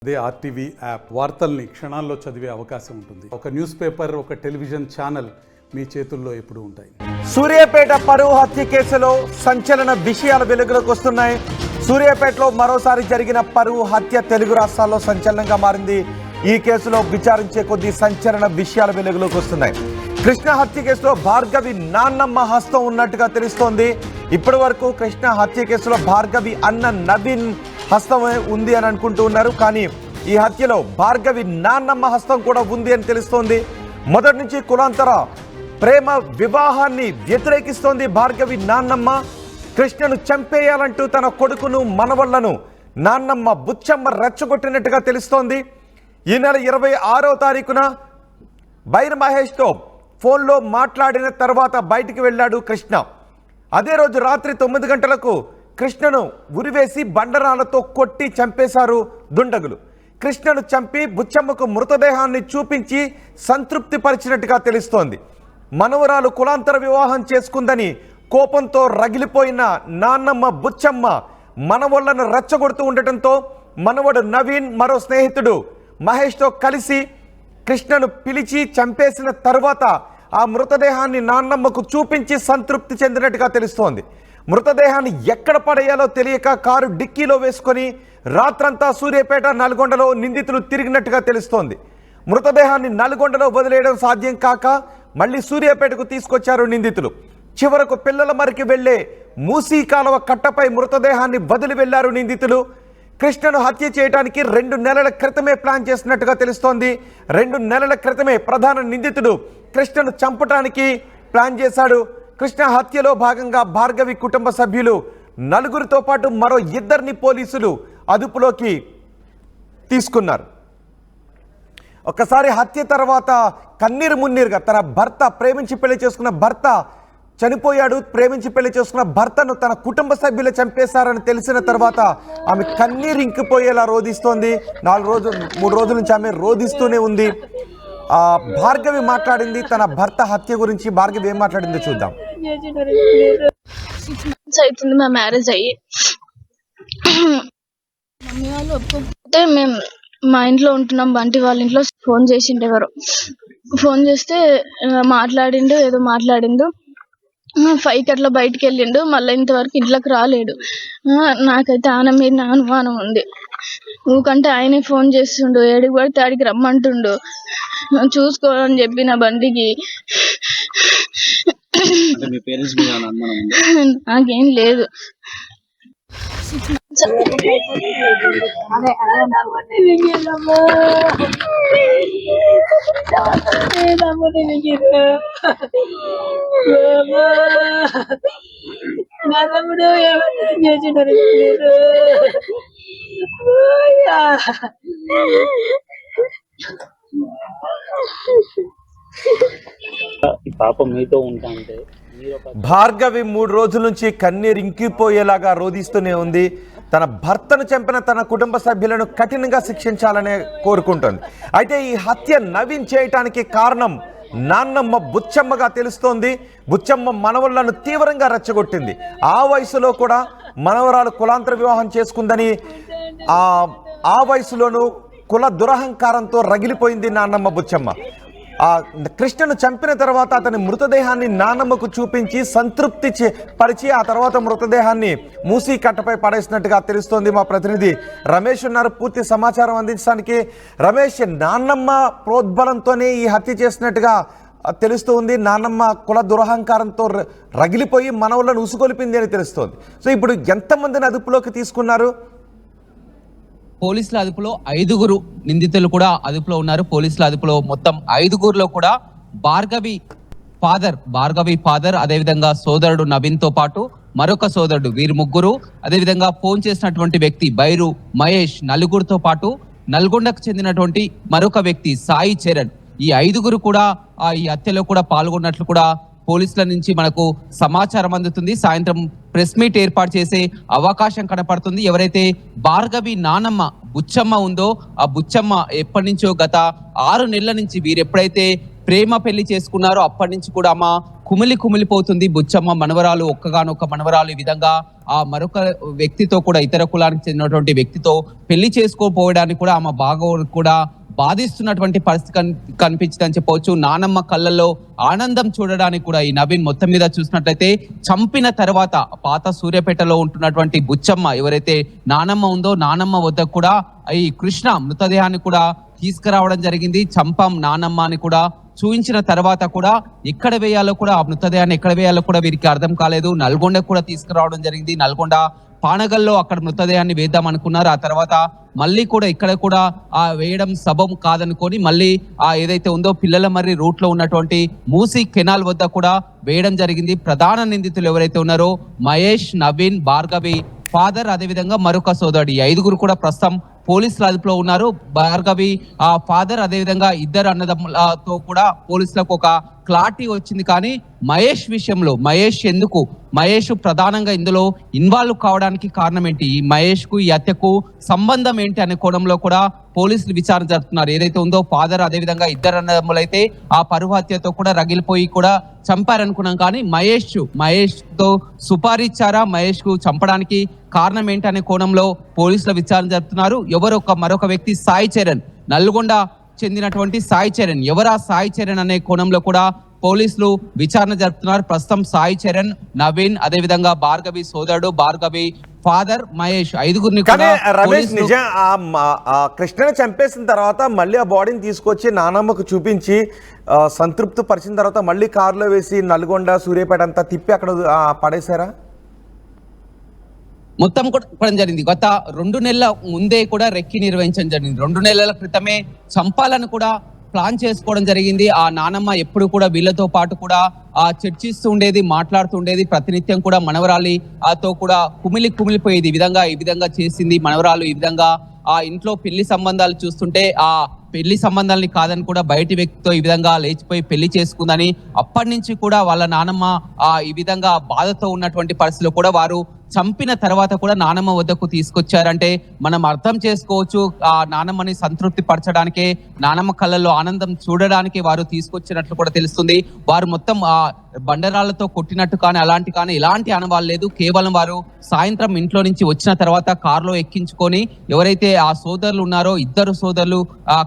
అదే RTV app వార్తల్ని క్షణాల్లో చదివే అవకాశం ఉంటుంది. ఒక న్యూస్ పేపర్, ఒక టెలివిజన్ ఛానల్ మీ చేతుల్లో ఎప్పుడూ ఉంటాయి. సూర్యాపేట పరువు హత్య కేసులో సంచలన విషయాలు వెలుగులోకి వస్తున్నాయి. సూర్యాపేటలో మరోసారి జరిగిన పరువు హత్య తెలుగు రాష్ట్రాల్లో సంచలనంగా మారింది. ఈ కేసులో విచారించే కొద్దీ సంచలన విషయాలు వెలుగులోకి వస్తున్నాయి. కృష్ణ హత్య కేసులో భార్గవి నాన్నమ్మ హస్తం ఉన్నట్టుగా తెలుస్తోంది. ఇప్పటి వరకు కృష్ణ హత్య కేసులో భార్గవి అన్న నవీన్ హస్తం ఉంది అని అనుకుంటూ ఉన్నారు. కానీ ఈ హత్యలో భార్గవి నాన్నమ్మ హస్తం కూడా ఉంది అని తెలుస్తోంది. మొదటి నుంచి కులాంతర ప్రేమ వివాహాన్ని వ్యతిరేకిస్తోంది భార్గవి నాన్నమ్మ. కృష్ణను చంపేయాలంటూ తన కొడుకును మనవళ్లను నాన్నమ్మ బుచ్చమ్మ రెచ్చగొట్టినట్టుగా తెలుస్తోంది. ఈ నెల 26వ తారీఖున బైర్ మహేష్తో ఫోన్లో మాట్లాడిన తర్వాత బయటికి వెళ్ళాడు కృష్ణ. అదే రోజు రాత్రి 9 గంటలకు కృష్ణను ఉరివేసి బండరాలతో కొట్టి చంపేశారు దుండగులు. కృష్ణను చంపి బుచ్చమ్మకు మృతదేహాన్ని చూపించి సంతృప్తి పరిచినట్టుగా తెలుస్తోంది. మనవరాలు కులాంతర వివాహం చేసుకుందని కోపంతో రగిలిపోయిన నాన్నమ్మ బుచ్చమ్మ మనవళ్లను రెచ్చగొడుతూ ఉండటంతో మనవడు నవీన్ మరో స్నేహితుడు మహేష్తో కలిసి కృష్ణను పిలిచి చంపేసిన తర్వాత ఆ మృతదేహాన్ని నాన్నమ్మకు చూపించి సంతృప్తి చెందినట్టుగా తెలుస్తోంది. మృతదేహాన్ని ఎక్కడ పడేయాలో తెలియక కారు డిక్కీలో వేసుకొని రాత్రంతా సూర్యాపేట నల్గొండలో నిందితులు తిరిగినట్టుగా తెలుస్తోంది. మృతదేహాన్ని నల్గొండలో వదిలేయడం సాధ్యం కాక మళ్ళీ సూర్యాపేటకు తీసుకొచ్చారు నిందితులు. చివరకు పిల్లల మరికి వెళ్లే మూసీ కాలువ కట్టపై మృతదేహాన్ని వదిలి వెళ్లారు నిందితులు. కృష్ణను హత్య చేయడానికి 2 నెలల క్రితమే ప్లాన్ చేసినట్టుగా తెలుస్తోంది. 2 నెలల క్రితమే ప్రధాన నిందితుడు కృష్ణను చంపడానికి ప్లాన్ చేశాడు. కృష్ణ హత్యలో భాగంగా భార్గవి కుటుంబ సభ్యులు 4తో పాటు మరో 2 పోలీసులు అదుపులోకి తీసుకున్నారు. ఒక్కసారి హత్య తర్వాత కన్నీరు మున్నీరుగా తన భర్త ప్రేమించి పెళ్లి చేసుకున్న భర్త చనిపోయాడు. ప్రేమించి పెళ్లి చేసుకున్న భర్తను తన కుటుంబ సభ్యులు చంపేశారని తెలిసిన తర్వాత ఆమె కన్నీరు ఇంకిపోయేలా రోధిస్తోంది. 3 రోజుల నుంచి ఆమె రోధిస్తూనే ఉంది. భార్గవి మాట్లాడింది తన భర్త హత్య గురించి. భార్గవి ఏం మాట్లాడిందో చూద్దాం. 6 months అవుతుంది మా మ్యారేజ్ అయ్యి. మమ్మీ వాళ్ళు ఒప్పుకోకపోతే మేము మా ఇంట్లో ఉంటున్నాం. బంటి వాళ్ళ ఇంట్లో ఫోన్ చేసిండు. ఎవరు ఫోన్ చేస్తే మాట్లాడిండు, ఏదో మాట్లాడిండు. 5కి అట్లా బయటికి వెళ్ళిండు. మళ్ళీ ఇంతవరకు ఇంట్లోకి రాలేడు. నాకైతే ఆయన మీద అనుమానం ఉంది. ఊకంటే ఆయనే ఫోన్ చేస్తుండు, ఏడికి పడితే ఆడికి రమ్మంటుండు. చూసుకోని చెప్పి నా బండికి నాకేం లేదు. తమ్ముడు చేసినారు పాప మీతో ఉంటా అంటే భార్గవి 3 రోజుల నుంచి కన్నీరు ఇంకిపోయేలాగా రోధిస్తూనే ఉంది. తన భర్తను చంపిన తన కుటుంబ సభ్యులను కఠినంగా శిక్షించాలనే కోరుకుంటోంది. అయితే ఈ హత్య నవీన్ చేయటానికి కారణం నాన్నమ్మ బుచ్చమ్మగా తెలుస్తోంది. బుచ్చమ్మ మనవళ్లను తీవ్రంగా రెచ్చగొట్టింది. ఆ వయసులో కూడా మనవరాలు కులాంతర వివాహం చేసుకుందని ఆ వయసులోనూ కుల దురహంకారంతో రగిలిపోయింది నాన్నమ్మ బుచ్చమ్మ. కృష్ణను చంపిన తర్వాత అతని మృతదేహాన్ని నాన్నమ్మకు చూపించి సంతృప్తి పరిచి ఆ తర్వాత మృతదేహాన్ని మూసీ కట్టపై పడేసినట్టుగా తెలుస్తోంది. మా ప్రతినిధి రమేష్ ఉన్నారు పూర్తి సమాచారం అందించడానికి. రమేష్, నాన్నమ్మ ప్రోద్బలంతోనే ఈ హత్య చేసినట్టుగా తెలుస్తూ ఉంది. నాన్నమ్మ కుల దురహంకారంతో రగిలిపోయి మనవలను ఉసుకొలిపింది అని తెలుస్తోంది. సో ఇప్పుడు ఎంతమందిని అదుపులోకి తీసుకున్నారు? పోలీసుల అదుపులో 5 నిందితులు కూడా అదుపులో ఉన్నారు. పోలీసుల అదుపులో మొత్తం 5 కూడా భార్గవి ఫాదర్ అదేవిధంగా సోదరుడు నవీన్ తో పాటు మరొక సోదరుడు, వీరు 3. అదేవిధంగా ఫోన్ చేసినటువంటి వ్యక్తి బైరు మహేష్ 4తో పాటు నల్గొండకు చెందినటువంటి మరొక వ్యక్తి సాయి చరణ్. ఈ 5 కూడా ఈ హత్యలో కూడా పాల్గొన్నట్లు కూడా పోలీసుల నుంచి మనకు సమాచారం అందుతుంది. సాయంత్రం ప్రెస్ మీట్ ఏర్పాటు చేసే అవకాశం కనపడుతుంది. ఎవరైతే భార్గవి నానమ్మ బుచ్చమ్మ ఉందో ఆ బుచ్చమ్మ ఎప్పటి నుంచో గత 6 నెలల నుంచి వీరు ఎప్పుడైతే ప్రేమ పెళ్లి చేసుకున్నారో అప్పటి నుంచి కూడా అమ్మ కుమిలిపోతుంది బుచ్చమ్మ మనవరాలు, ఒక్కగానొక్క మనవరాలు. ఈ విధంగా ఆ మరొక వ్యక్తితో కూడా, ఇతర కులానికి చెందినటువంటి వ్యక్తితో పెళ్లి చేసుకోపోవడానికి కూడా ఆమె బాగా కూడా బాధిస్తున్నటువంటి పరిస్థితి కనిపించిందని చెప్పవచ్చు. నానమ్మ కళ్ళల్లో ఆనందం చూడడానికి కూడా ఈ నవీన్ మొత్తం మీద చూసినట్లయితే చంపిన తర్వాత పాత సూర్యాపేటలో ఉంటున్నటువంటి బుచ్చమ్మ ఎవరైతే నానమ్మ ఉందో, నానమ్మ వద్ద కూడా ఈ కృష్ణ మృతదేహాన్ని కూడా తీసుకురావడం జరిగింది. చంపం నానమ్మ అని కూడా చూపించిన తర్వాత కూడా ఎక్కడ వేయాలో కూడా, ఆ మృతదేహాన్ని ఎక్కడ వేయాలో కూడా వీరికి అర్థం కాలేదు. నల్గొండ కూడా తీసుకురావడం జరిగింది. నల్గొండ పానగల్లో అక్కడ మృతదేహాన్ని వేద్దాం అనుకున్నారు. ఆ తర్వాత మళ్ళీ కూడా ఇక్కడ కూడా ఆ వేయడం సబబు కాదనుకొని మళ్ళీ ఆ ఏదైతే ఉందో పిల్లల మర్రి రూట్ లో ఉన్నటువంటి మూసీ కెనాల్ వద్ద కూడా వేయడం జరిగింది. ప్రధాన నిందితులు ఎవరైతే ఉన్నారో మహేష్, నవీన్, భార్గవి ఫాదర్, అదేవిధంగా మరొక సోదరుడు, ఈ 5గురు కూడా ప్రస్తుతం పోలీసుల అదుపులో ఉన్నారు. భార్గవి ఆ ఫాదర్, అదేవిధంగా ఇద్దరు అన్నదమ్ములతో కూడా పోలీసులకు ఒక క్లారిటీ వచ్చింది. కానీ మహేష్ విషయంలో మహేష్ ప్రధానంగా ఇందులో ఇన్వాల్వ్ కావడానికి కారణం ఏంటి, ఈ మహేష్ కు ఈ హత్యకు సంబంధం ఏంటి అనే కోణంలో కూడా పోలీసులు విచారణ జరుపుతున్నారు. ఏదైతే ఉందో ఫాదర్, అదేవిధంగా ఇద్దరు అన్నదమ్ములైతే ఆ పరువు హత్యతో కూడా రగిలిపోయి కూడా చంపారనుకున్నాం. కానీ మహేష్ తో సుపారీ ఇచ్చారా, మహేష్ కు చంపడానికి కారణం ఏంటి అనే కోణంలో పోలీసులు విచారణ జరుపుతున్నారు. మరొక వ్యక్తి సాయి చరణ్, నల్గొండ చెందినటువంటి సాయి చరణ్, ఎవరా సాయి చరణ్ అనే కోణంలో కూడా పోలీసులు విచారణ జరుపుతున్నారు. ప్రస్తుతం సాయి చరణ్, నవీన్, అదేవిధంగా భార్గవి సోదరుడు, భార్గవి ఫాదర్, మహేష్ 5గురిని కానీ రమేష్ నిజం కృష్ణని చంపేసిన తర్వాత మళ్ళీ ఆ బాడీని తీసుకొచ్చి నానమ్మకు చూపించి సంతృప్తి పరిచిన తర్వాత మళ్ళీ కారులో వేసి నల్గొండ, సూర్యాపేట అంతా తిప్పి అక్కడ పడేశారా? మొత్తం కూడా జరిగింది. గత 2 నెలల ముందే కూడా రెక్కి నిర్వహించడం జరిగింది. 2 నెలల క్రితమే చంపాలని కూడా ప్లాన్ చేసుకోవడం జరిగింది. ఆ నానమ్మ ఎప్పుడు కూడా వీళ్ళతో పాటు కూడా చర్చిస్తూ ఉండేది, మాట్లాడుతుండేది. ప్రతినిత్యం కూడా మనవరాలి తో కూడా కుమిలిపోయేది. ఈ విధంగా చేసింది మనవరాలు. ఈ విధంగా ఆ ఇంట్లో పెళ్లి సంబంధాలు చూస్తుంటే ఆ పెళ్లి సంబంధాలని కాదని కూడా బయటి వ్యక్తితో ఈ విధంగా లేచిపోయి పెళ్లి చేసుకుందని అప్పటి నుంచి కూడా వాళ్ళ నానమ్మ ఈ విధంగా బాధతో ఉన్నటువంటి పరిస్థితిలో కూడా వారు చంపిన తర్వాత కూడా నానమ్మ వద్దకు తీసుకొచ్చారంటే మనం అర్థం చేసుకోవచ్చు. ఆ నానమ్మని సంతృప్తి పరచడానికే, నానమ్మ కళ్ళల్లో ఆనందం చూడడానికి వారు తీసుకొచ్చినట్లు కూడా తెలుస్తుంది. వారు మొత్తం ఆ బండరాళ్లతో కొట్టినట్టు కానీ ఎలాంటి ఆనవాళ్ళు లేదు. కేవలం వారు సాయంత్రం ఇంట్లో నుంచి వచ్చిన తర్వాత కారులో ఎక్కించుకొని ఎవరైతే ఆ సోదరులు ఉన్నారో, ఇద్దరు సోదరులు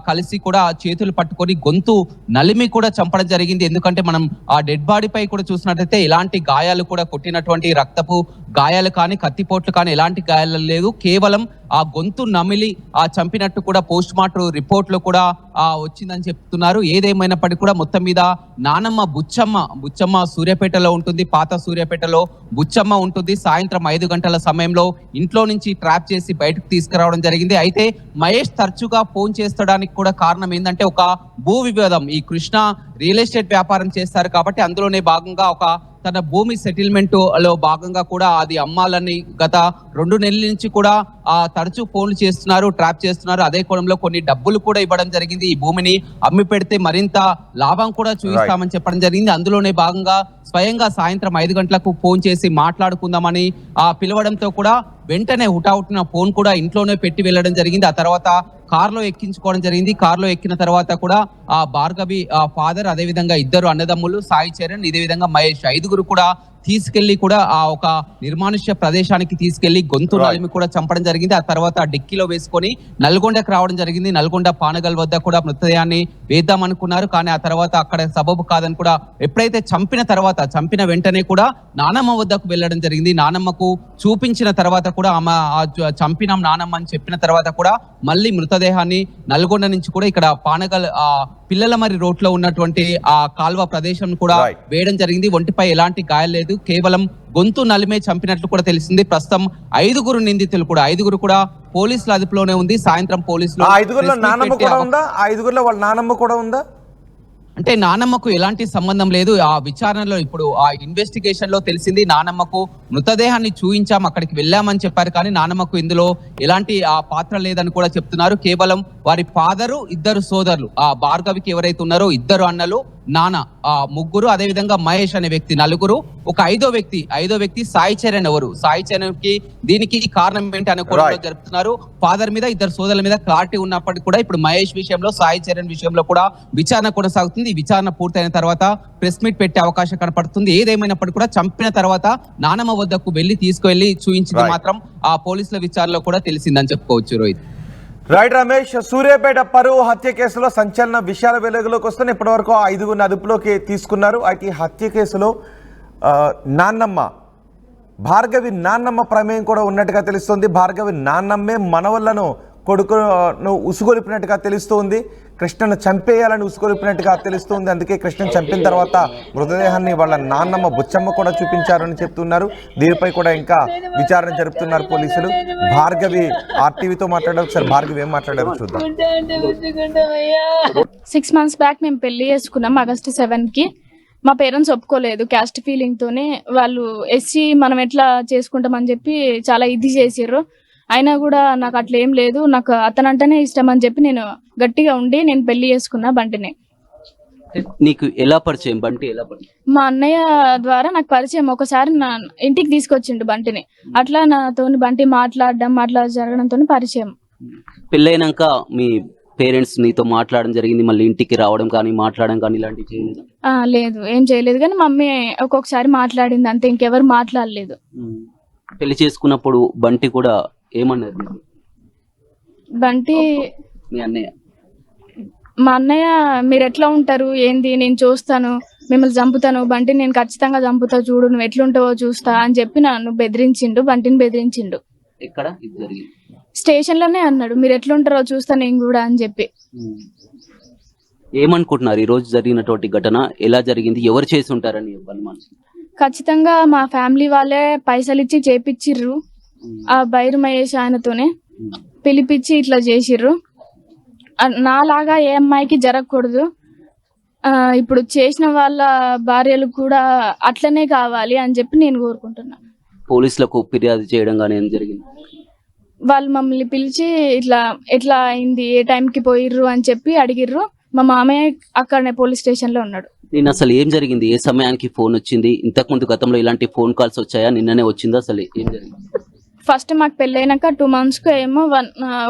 కలిసి కూడా చేతులు పట్టుకొని గొంతు నలిమి కూడా చంపడం జరిగింది. ఎందుకంటే మనం ఆ డెడ్ బాడీ పై కూడా చూసినట్టయితే ఎలాంటి గాయాలు కూడా, కొట్టినటువంటి రక్తపు గాయాలు కానీ, కత్తిపోట్లు కానీ ఎలాంటి గాయాలు లేదు. కేవలం ఆ గొంతు నమిలి చంపినట్టు కూడా పోస్ట్ మార్టం రిపోర్ట్ లో కూడా వచ్చిందని చెప్తున్నారు. ఏదేమైనప్పటికీ కూడా మొత్తం మీద నానమ్మ బుచ్చమ్మ సూర్యాపేటలో ఉంటుంది. పాత సూర్యాపేటలో బుచ్చమ్మ ఉంటుంది. సాయంత్రం 5 గంటల సమయంలో ఇంట్లో నుంచి ట్రాప్ చేసి బయటకు తీసుకురావడం జరిగింది. అయితే మహేష్ తరచుగా ఫోన్ చేస్తడానికి కూడా కారణం ఏంటంటే ఒక భూ వివాదం. ఈ కృష్ణ రియల్ ఎస్టేట్ వ్యాపారం చేస్తారు కాబట్టి అందులోనే భాగంగా ఒక తన భూమి సెటిల్మెంట్ లో భాగంగా కూడా అది అమ్మాలని గత 2 నెలల నుంచి కూడా తరచూ ఫోన్లు చేస్తున్నారు, ట్రాప్ చేస్తున్నారు. అదే కోణంలో కొన్ని డబ్బులు కూడా ఇవ్వడం జరిగింది. ఈ భూమిని అమ్మి పెడితే మరింత లాభం కూడా చూపిస్తామని చెప్పడం జరిగింది. అందులోనే భాగంగా స్వయంగా సాయంత్రం 5 గంటలకు ఫోన్ చేసి మాట్లాడుకుందామని పిలవడంతో కూడా వెంటనే హుటాహుటిన ఫోన్ కూడా ఇంట్లోనే పెట్టి వెళ్ళడం జరిగింది. ఆ తర్వాత కారులో ఎక్కించుకోవడం జరిగింది. కారులో ఎక్కిన తర్వాత కూడా ఆ భార్గవి ఫాదర్, అదేవిధంగా ఇద్దరు అన్నదమ్ములు సాయి చరణ్, ఇదే విధంగా మహేష్ 5గురు కూడా తీసుకెళ్లి కూడా ఆ ఒక నిర్మానుష్య ప్రదేశానికి తీసుకెళ్లి గొంతు నలిమి కూడా చంపడం జరిగింది. ఆ తర్వాత డిక్కీలో వేసుకొని నల్గొండకు రావడం జరిగింది. నల్గొండ పానగల్ వద్ద కూడా మృతదేహాన్ని వేద్దాం అనుకున్నారు. కానీ ఆ తర్వాత అక్కడ సబబు కాదని కూడా ఎప్పుడైతే చంపిన వెంటనే కూడా నానమ్మ వద్దకు వెళ్ళడం జరిగింది. నానమ్మకు చూపించిన తర్వాత కూడా ఆమె చంపినాం నానమ్మ అని చెప్పిన తర్వాత కూడా మళ్ళీ మృతదేహాన్ని నల్గొండ నుంచి కూడా ఇక్కడ పానగల్ పిల్లల మరి రోడ్ లో ఉన్నటువంటి ఆ కాల్వ ప్రదేశం కూడా వేయడం జరిగింది. ఒంటిపై ఎలాంటి గాయాలు లేదు, కేవలం గొంతు నలిమే చంపినట్లు కూడా తెలిసింది. ప్రస్తుతం 5గురు నిందితులు కూడా 5గురు కూడా పోలీసుల అదుపులోనే ఉంది. సాయంత్రం పోలీసులు 5గురులో నానమ్మ కూడా ఉందా? 5గురులో వాళ్ళ నానమ్మ కూడా ఉందా? అంటే నానమ్మకు ఎలాంటి సంబంధం లేదు. ఆ విచారణలో ఇప్పుడు ఆ ఇన్వెస్టిగేషన్ లో తెలిసింది నానమ్మకు మృతదేహాన్ని చూయించాం, అక్కడికి వెళ్ళామని చెప్పారు. కానీ నానమ్మకు ఇందులో ఎలాంటి పాత్ర లేదని కూడా చెప్తున్నారు. కేవలం వారి ఫాదరు, ఇద్దరు సోదరులు, ఆ భార్గవికి ఎవరైతే ఉన్నారో ఇద్దరు అన్నలు, నానా, ముగ్గురు, అదేవిధంగా మహేష్ అనే వ్యక్తి నలుగురు, ఒక ఐదో వ్యక్తి సాయి చరణ్. ఎవరు సాయి చరణ్ కి దీనికి కారణం ఏంటి అనే కోణంలో జరుపుతున్నారు. ఫాదర్ మీద, ఇద్దరు సోదరుల మీద క్లారిటీ ఉన్నప్పటికీ కూడా ఇప్పుడు మహేష్ విషయంలో, సాయి చరణ్ విషయంలో కూడా విచారణ కొనసాగుతుంది. ఈ విచారణ పూర్తయిన తర్వాత ప్రెస్ మీట్ పెట్టే అవకాశం కనపడుతుంది. ఏదేమైనప్పటికీ కూడా చంపిన తర్వాత నానమ్మ వద్దకు వెళ్లి తీసుకువెళ్లి చూయించింది మాత్రం ఆ పోలీసుల విచారణలో కూడా తెలిసిందని చెప్పుకోవచ్చు. రోహిత్. రైట్ రమేష్, సూర్యాపేట పరువు హత్య కేసులో సంచలన విషయాల వెలుగులోకి వస్తున్నాయి. ఇప్పటివరకు 5గురిని అదుపులోకి తీసుకున్నారు. అయితే హత్య కేసులో నాన్నమ్మ భార్గవి నాన్నమ్మ ప్రమేయం కూడా ఉన్నట్టుగా తెలుస్తుంది. భార్గవి నాన్నమ్మే మనవళ్లను కొడుకును ఉసుగొలిపినట్టుగా తెలుస్తుంది. కృష్ణను చంపేయాలని ఉసుగొలిపినట్టుగా తెలుస్తుంది. అందుకే కృష్ణను చంపిన తర్వాత మృతదేహాన్ని వాళ్ళ నాన్నమ్మ బుచ్చమ్మ కూడా చూపించారని చెప్తున్నారు. దీనిపై కూడా ఇంకా విచారణ జరుపుతున్నారు పోలీసులు. భార్గవి ఆర్టీవీతో మాట్లాడారు. ఒకసారి భార్గవి ఏం మాట్లాడారో చూద్దాం. 6 months బ్యాక్ మేము పెళ్లి చేసుకున్నాం August 7కి. మా పేరెంట్స్ ఒప్పుకోలేదు. క్యాస్ట్ ఫీలింగ్ తోనే వాళ్ళు ఎస్సీ మనం ఎట్లా చేసుకుంటామని చెప్పి చాలా ఇది చేసారు. అయినా కూడా నాకు అట్లా ఏం లేదు, నాకు అతనంటేనే ఇష్టం అని చెప్పి నేను గట్టిగా ఉండి నేను పెళ్లి చేసుకున్నా బంటిని. నీకు ఎలా పరిచయం బంటి? ఎలా పరిచయం? మా అన్నయ్య ద్వారా నాకు పరిచయం. ఒకసారి నా ఇంటికి తీసుకొచ్చిండు బంటిని. అట్లా నాతోని బంటి మాట్లాడడం అట్లా జరగడంతో పరిచయం. పెళ్ళైనాక మీ పేరెంట్స్ నీతో మాట్లాడడం జరిగింది, మళ్ళీ ఇంటికి రావడం కానీ మాట్లాడడం కానీ ఇలాంటివి చేయలేదు? లేదు, ఏం చేయలేదు. కానీ మమ్మీ ఒక్కొక్కసారి మాట్లాడింది అంతే, ఇంకెవరు మాట్లాడలేదు. పెళ్లి చేసుకున్నప్పుడు బంటి కూడా ఏమన్నారు? బంటి మీ అన్నయ్య, మా అన్నయ్య మీరు ఎట్లా ఉంటారు ఏంది, నేను చూస్తాను, మిమ్మల్ని చంపుతాను, బంటిని నేను ఖచ్చితంగా చంపుతా, చూడు నువ్వు ఎట్లుంటావో చూస్తా అని చెప్పి నన్ను బెదిరించిండు. బంటిని బెదిరించిండు. ఎక్కడ ఇది జరిగింది? స్టేషన్ లోనే అన్నాడు, మీరు ఎట్లుంటారో చూస్తా నేను కూడా అని చెప్పి. ఏమనుకుంటున్నారు ఈ రోజు జరిగినటువంటి ఘటన ఎలా జరిగింది, ఎవరు చేసి ఉంటారని అనుమానం? ఖచ్చితంగా మా ఫ్యామిలీ వాళ్ళే పైసలు ఇచ్చి చేపిచ్చిర్రు. ఆ బైరు మహేష్ ఆయనతోనే పిలిపించి ఇట్లా చేసిర్రు. నాలాగా ఏ అమ్మాయికి జరగకూడదు. ఇప్పుడు చేసిన వాళ్ళ భార్యలు కూడా అట్లనే కావాలి అని చెప్పి నేను కోరుకుంటున్నా. పోలీసులకు ఫిర్యాదు చేయడం కానీ ఏం జరిగింది? వాళ్ళు మమ్మల్ని పిలిచి ఇట్లా ఎట్లా అయింది, ఏ టైంకి పోయిర్రు అని చెప్పి అడిగిర్రు. మా మామయ్య అక్కడనే పోలీస్ స్టేషన్ లో ఉన్నాడు. నేను అసలు ఏం జరిగింది, ఏ సమయానికి ఫోన్ వచ్చింది, ఇంతకుముందు గతంలో ఇలాంటి ఫోన్ కాల్స్ వచ్చాయా, నిన్ననే వచ్చిందా, అసలు ఏం జరిగింది? ఫస్ట్ మాకు పెళ్ళైనాక 2 months ఏమో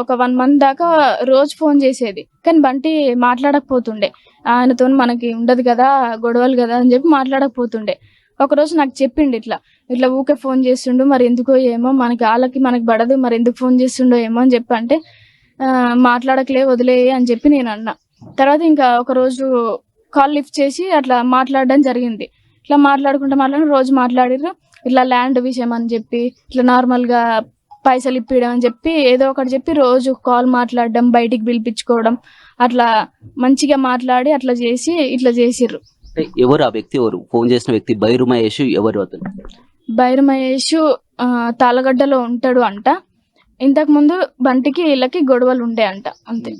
ఒక 1 month దాకా రోజు ఫోన్ చేసేది. కానీ బంటి మాట్లాడకపోతుండే. ఆయనతో మనకి ఉండదు కదా, గొడవలు కదా అని చెప్పి మాట్లాడకపోతుండే. ఒకరోజు నాకు చెప్పిండు ఇట్లా ఇట్లా ఊకే ఫోన్ చేస్తుండు, మరి ఎందుకో ఏమో, మనకి పడదు, మరి ఎందుకు ఫోన్ చేస్తుండో ఏమో అని చెప్పి అంటే మాట్లాడకలే వదిలే అని చెప్పి నేను అన్నా. తర్వాత ఇంకా ఒకరోజు కాల్ లిఫ్ట్ చేసి అట్లా మాట్లాడడం జరిగింది. ఇట్లా మాట్లాడి రోజు మాట్లాడిర్రు. ఇట్లా ల్యాండ్ విషయం అని చెప్పి, ఇట్లా నార్మల్గా పైసలు ఇప్పియడం అని చెప్పి ఏదో ఒకటి చెప్పి రోజు కాల్ మాట్లాడడం, బయటికి పిలిపించుకోవడం, అట్లా మంచిగా మాట్లాడి అట్లా చేసి ఇట్లా చేసిర్రు. ఎవరు ఆ వ్యక్తి? ఎవరు ఫోన్ చేసిన వ్యక్తి? బైరు మహేష్ ఎవరు అతను? బైరు మహేష్ తాళగడ్డలో ఉంటాడు అంట. ఇంతకు ముందు బంటికి వీళ్ళకి గొడవలు ఉండే అంట, అంతే.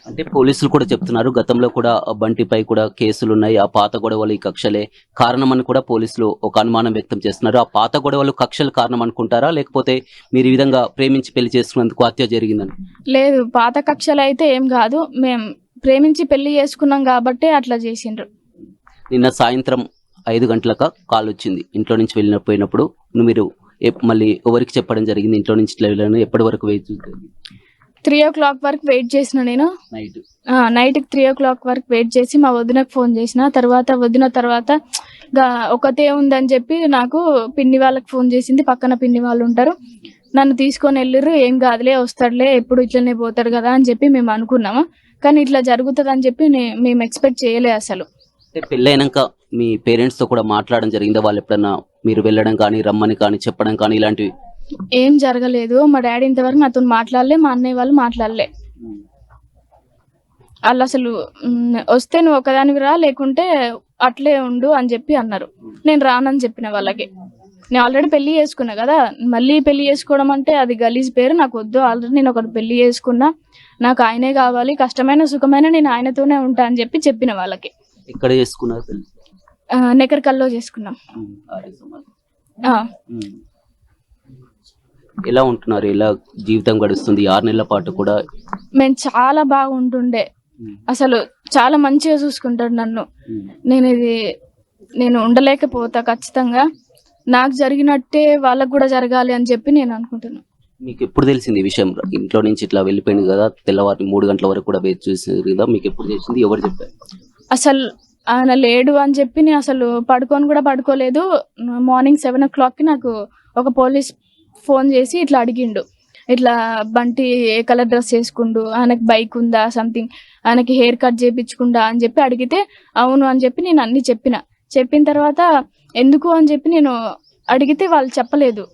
అంటే పోలీసులు కూడా చెప్తున్నారు గతంలో కూడా బంటిపై కూడా కేసులు ఉన్నాయి, ఆ పాత గొడవలు ఈ కక్షలే కారణమని కూడా పోలీసులు ఒక అనుమానం వ్యక్తం చేస్తున్నారు. ఆ పాత గొడవలు కక్షలు కారణం అనుకుంటారా, లేకపోతే మీరు ఈ విధంగా ప్రేమించి పెళ్లి చేసుకున్నందుకు హత్య జరిగిందని? లేదు, పాత కక్షలు అయితే ఏం కాదు, మేము ప్రేమించి పెళ్లి చేసుకున్నాం కాబట్టి అట్లా చేసిండ్రు. నిన్న సాయంత్రం 5 గంటలకు కాల్ వచ్చింది, ఇంట్లో నుంచి వెళ్ళిపోయినప్పుడు మీరు మళ్ళీ ఎవరికి చెప్పడం జరిగింది? ఇంట్లో నుంచి ఇట్లా వెళ్ళాను, ఎప్పటి వరకు వెయిట్ చేశారు? 3 o'clock వరకు వెయిట్ చేసిన నేను. నైట్కి 3 o'clock వరకు వెయిట్ చేసి మా వదినకు ఫోన్ చేసిన. వదిన తర్వాత ఒకతే ఉందని చెప్పి నాకు పిన్ని వాళ్ళకి ఫోన్ చేసింది. పక్కన పిన్ని వాళ్ళు ఉంటారు, నన్ను తీసుకొని వెళ్ళిర్రు. ఏం కాదులే, వస్తాడులే, ఎప్పుడు ఇట్లనే పోతాడు కదా అని చెప్పి మేము అనుకున్నాము. కానీ ఇట్లా జరుగుతుంది అని చెప్పి మేము ఎక్స్పెక్ట్ చేయలే అసలు. పెళ్ళైనాక మీ పేరెంట్స్ తో కూడా మాట్లాడడం జరిగిందా? వాళ్ళు ఎప్పుడన్నా మీరు వెళ్ళడం కానీ రమ్మని కానీ చెప్పడం కానీ ఇలాంటివి ఏం జరగలేదు. మా డాడీ ఇంతవరకు నాతో మాట్లాడలే, మా అన్నయ్య వాళ్ళు మాట్లాడలే. వాళ్ళు అసలు వస్తే నువ్వు ఒకదానివి రా, లేకుంటే అట్లే ఉండు అని చెప్పి అన్నారు. నేను రానని చెప్పిన వాళ్ళకి. నేను ఆల్రెడీ పెళ్లి చేసుకున్నా కదా, మళ్ళీ పెళ్లి చేసుకోవడం అంటే అది గలీజ్ పేరు, నాకు వద్దు. ఆల్రెడీ నేను ఒకటి పెళ్లి చేసుకున్నా, నాకు ఆయనే కావాలి, కష్టమైన సుఖమైన నేను ఆయనతోనే ఉంటా అని చెప్పి చెప్పిన వాళ్ళకి. ఎక్కడ చేసుకున్నారు పెళ్లి? నెకర్కల్లో చేసుకున్నాం. ఎలా ఉంటున్నారు, ఎలా జీవితం గడుస్తుంది 6 నెలల పాటు కూడా? మేము చాలా బాగుంటుండే. అసలు చాలా మంచిగా చూసుకుంటాడు నన్ను. నేను ఉండలేకపోతా ఖచ్చితంగా. నాకు జరిగినట్టే వాళ్ళకు కూడా జరగాలి అని చెప్పి నేను అనుకుంటున్నాను. మీకు ఎప్పుడు తెలిసింది ఈ విషయం? ఇంట్లో నుంచి ఇట్లా వెళ్ళిపోయింది కదా, తెల్లవారి 3 గంటల వరకు కూడా వేచి చూసింది కదా, మీకు ఎప్పుడు తెలిసింది? ఎవరు చెప్పారు? అసలు ఆయన లేడు అని చెప్పి నేను అసలు కూడా పడుకోలేదు. మార్నింగ్ 7 o'clockకి నాకు ఒక పోలీస్ ఫోన్ చేసి ఇట్లా అడిగిండు, ఇట్లా బంటి ఏ కలర్ డ్రెస్ వేసుకుండు, ఆయనకి బైక్ ఉందా, సంథింగ్ ఆయనకి హెయిర్ కట్ చేయించుకుందా అని చెప్పి అడిగితే అవును అని చెప్పి నేను అన్ని చెప్పిన తర్వాత ఎందుకు అని చెప్పి నేను అడిగితే వాళ్ళు చెప్పలేదు.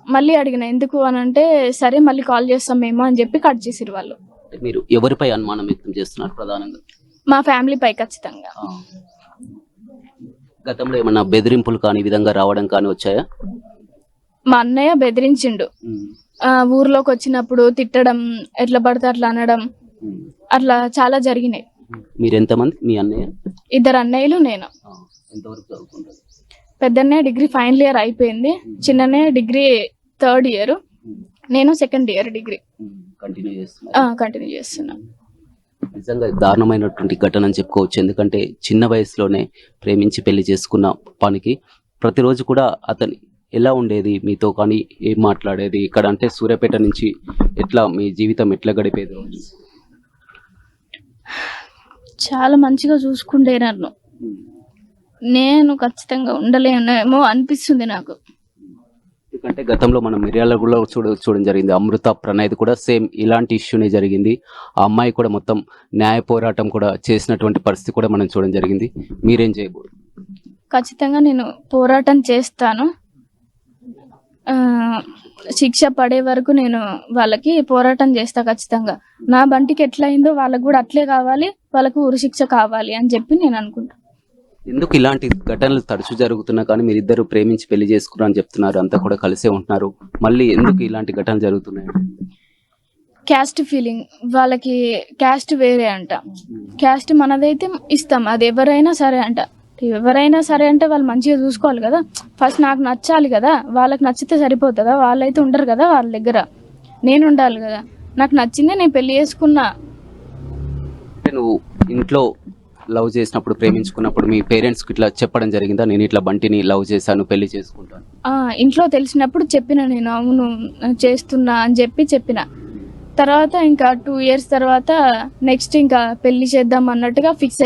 మళ్ళీ అడిగిన ఎందుకు అని అంటే సరే మళ్ళీ కాల్ చేస్తాం మేము అని చెప్పి కట్ చేసిరు వాళ్ళు. మీరు ఎవరిపై అనుమానం వ్యక్తం చేస్తున్నారు ప్రధానంగా? మా ఫ్యామిలీపై ఖచ్చితంగా. గతంలో ఏమన్నా బెదిరింపులు కానీ విధంగా రావడం కానీ వచ్చాయా? మా అన్నయ్య బెదిరించిండు. ఊర్లోకి వచ్చినప్పుడు తిట్టడం, ఎట్లా పడితే అట్లా అనడం, అట్లా చాలా జరిగినాయి. మీరెంతమంది? మీ అన్నయ్య? 2 అన్నయ్యలు, నేను. ఎంతవరకు చదువుకుంటారు? పెద్దన్నయ్య డిగ్రీ ఫైనల్ ఇయర్ అయిపోయింది, చిన్నన్నయ్య డిగ్రీ 3rd year, నేను 2nd year డిగ్రీ కంటిన్యూ చేస్తున్నా. నిజంగా దారుణమైనటువంటి ఘటన అని చెప్పుకోవచ్చు. ఎందుకంటే చిన్న వయసులోనే ప్రేమించి పెళ్లి చేసుకున్న పనికి ప్రతిరోజు కూడా అతని ఎలా ఉండేది మీతో, కానీ ఏం మాట్లాడేది ఇక్కడ అంటే సూర్యాపేట నుంచి ఎట్లా మీ జీవితం ఎట్లా గడిపేది? రోజు చాలా మంచిగా చూసుకుంటే నన్ను. నేను ఖచ్చితంగా ఉండలేనేమో అనిపిస్తుంది నాకు. ఎందుకంటే గతంలో మనం మిర్యాలగూడలో చూడడం జరిగింది. అమృత ప్రణయ్ కూడా సేమ్ ఇలాంటి ఇష్యూనే జరిగింది. ఆ అమ్మాయి కూడా మొత్తం న్యాయ పోరాటం కూడా చేసినటువంటి పరిస్థితి కూడా మనం చూడడం జరిగింది. మీరేం చేయబోదు? ఖచ్చితంగా నేను పోరాటం చేస్తాను. శిక్ష పడే వరకు నేను వాళ్ళకి పోరాటం చేస్తా ఖచ్చితంగా. నా బంటికి ఎట్లా అయిందో వాళ్ళకు కూడా అట్లే కావాలి, వాళ్ళకు ఉరి శిక్ష కావాలి అని చెప్పి నేను అనుకుంటాను. ఎందుకు ఇలాంటి ఘటనలు తరచూ జరుగుతున్నా కానీ మీరిద్దరు ప్రేమించి పెళ్లి చేసుకున్నారని చెప్తున్నారు, అంతా కూడా కలిసే ఉంటున్నారు, మళ్ళీ ఎందుకు ఇలాంటి ఘటనలు జరుగుతున్నాయి? క్యాస్ట్ ఫీలింగ్, వాళ్ళకి క్యాస్ట్ వేరే అంట. క్యాస్ట్ మనదైతే ఇస్తాం, అది ఎవరైనా సరే అంట. ఎవరైనా సరే అంటే వాళ్ళు మంచిగా చూసుకోవాలి కదా. ఫస్ట్ నాకు నచ్చాలి కదా, వాళ్ళకి నచ్చితే సరిపోతుందా? వాళ్ళైతే ఉండరు కదా వాళ్ళ దగ్గర, నేను ఉండాలి కదా. నాకు నచ్చిందే నేను పెళ్లి చేసుకున్నా. నువ్వు ఇంట్లో లవ్ చేసినప్పుడు, ప్రేమించుకున్నప్పుడు మీ పేరెంట్స్కి ఇట్లా చెప్పడం జరిగిందా, నేను ఇట్లా బంటిని లవ్ చేశాను, పెళ్లి చేసుకుంటాను? ఇంట్లో తెలిసినప్పుడు చెప్పిన, నేను అవును చేస్తున్నా అని చెప్పిన తర్వాత ఇంకా 2 years తర్వాత నెక్స్ట్ ఇంకా పెళ్లి చేద్దాం అన్నట్టుగా ఫిక్స్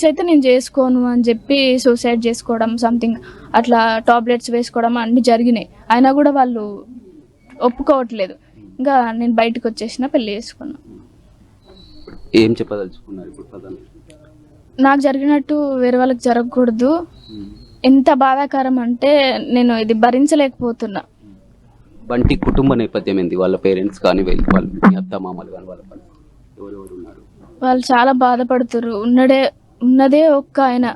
అయితే నేను చేసుకోను అని చెప్పి సూసైడ్ చేసుకోవడం, సంథింగ్ అట్లా టాబ్లెట్స్ వేసుకోవడం అన్నీ జరిగినాయి. అయినా కూడా వాళ్ళు ఒప్పుకోవట్లేదు. ఇంకా నేను బయటకు వచ్చేసిన, పెళ్లి చేసుకున్నా. ఏం చెప్పదలుచుకున్నారు ఇప్పుడు ప్రధానంగా? నాకు జరిగినట్టు వేరే వాళ్ళకి జరగకూడదు. ఎంత బాధాకరం అంటే నేను ఇది భరించలేకపోతున్నా. బంటి కుటుంబ నేపథ్యం ఏంది? వాళ్ళ పేరెంట్స్ కానీ వాళ్ళు మీ అత్త మామలు కానీ వాళ్ళ ఎవరెవరు ఉన్నారు? వాళ్ళు చాలా బాధపడుతున్నారు. ఉన్నదే ఒక్క ఆయన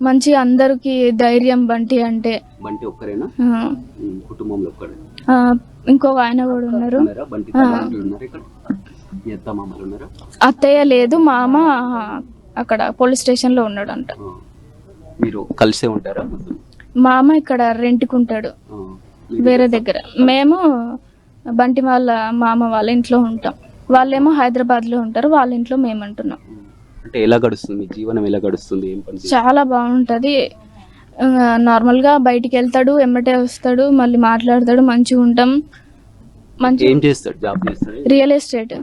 మంచి అందరికి ధైర్యం బంటి అంటే. బంటి ఒక్కరేనా కుటుంబంలో? ఒక్కడే? ఇంకొక ఆయన కూడా ఉన్నారు. అత్తయ్య లేదు, మామ అక్కడ పోలీస్ స్టేషన్ లో ఉన్నాడు అంట. మీరు కలిసే ఉంటారా? మామ ఇక్కడ రెంట్కుంటాడు వేరే దగ్గర. మేము బంటి వాళ్ళ మామ వాళ్ళ ఇంట్లో ఉంటాం, వాళ్ళేమో హైదరాబాద్ లో ఉంటారు, వాళ్ళ ఇంట్లో మేము ఉంటున్నాం. అంటే ఎలా గడుస్తుంది మీ జీవనం? ఎలా గడుస్తుంది? ఏం పని? చాలా బాగుంటది. నార్మల్ గా బయటికి వెళ్తాడు, ఎమ్మటే వస్తాడు, మళ్ళీ మాట్లాడతాడు, మంచిగా ఉంటాం. ఏం చేస్తాడు? జాబ్ చేస్తాడు? Real estate.